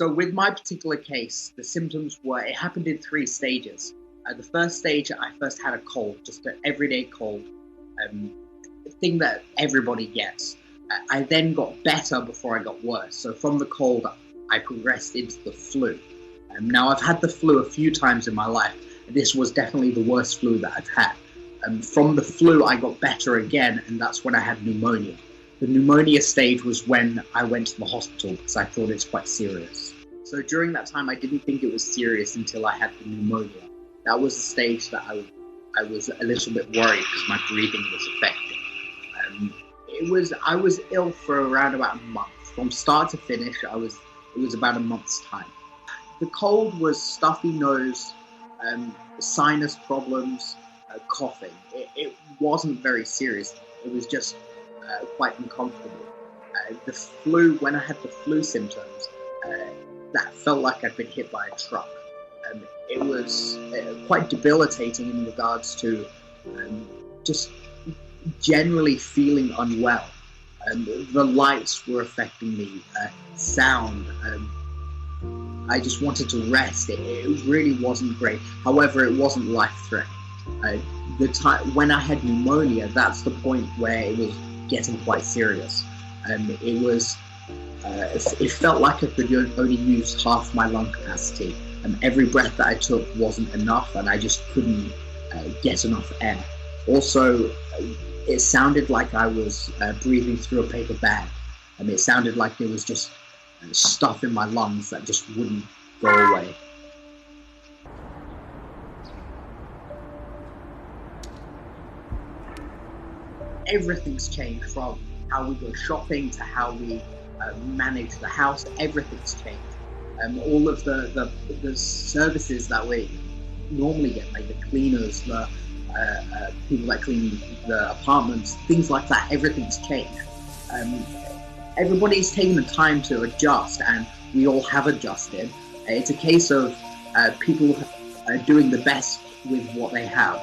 So with my particular case, the symptoms were, it happened in 3 stages. The first stage, I first had a cold, just an everyday cold, thing that everybody gets. I then got better before I got worse. So from the cold, I progressed into the flu. Now, I've had the flu a few times in my life. This was definitely the worst flu that I've had. From the flu, I got better again, and that's when I had pneumonia. The pneumonia stage was when I went to the hospital because I thought it's quite serious. So during that time, I didn't think it was serious until I had the pneumonia. That was the stage that I was a little bit worried because my breathing was affected. I was ill for around about a month. From start to finish, it was about a month's time. The cold was stuffy nose, sinus problems, coughing. It wasn't very serious. It was just quite uncomfortable. The flu, when I had the flu symptoms, that felt like I'd been hit by a truck. It was quite debilitating in regards to just generally feeling unwell. The lights were affecting me, sound. I just wanted to rest. It really wasn't great. However, it wasn't life-threatening. The time when I had pneumonia, that's the point where it was getting quite serious. It felt like I could only use half my lung capacity. Every breath that I took wasn't enough, and I just couldn't get enough air. Also, it sounded like I was breathing through a paper bag. It sounded like there was just stuff in my lungs that just wouldn't go away. Everything's changed, from how we go shopping to how we manage the house. Everything's changed. All of the services that we normally get, like the cleaners, the people that clean the apartments, things like that, everything's changed. Everybody's taken the time to adjust, and we all have adjusted. It's a case of people doing the best with what they have.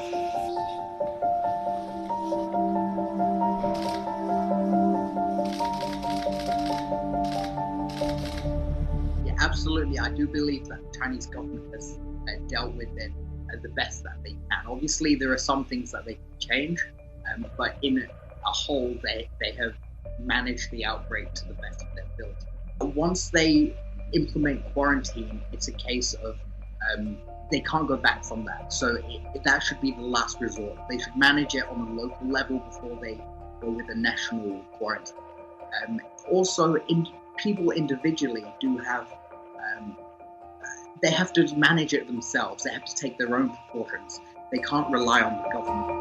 Yeah, absolutely. I do believe that the Chinese government has dealt with it the best that they can. Obviously, there are some things that they can change, but in a whole, they have manage the outbreak to the best of their ability. Once they implement quarantine, it's a case of they can't go back from that. So that should be the last resort. They should manage it on a local level before they go with a national quarantine. Also, people individually do have, they have to manage it themselves. They have to take their own precautions. They can't rely on the government.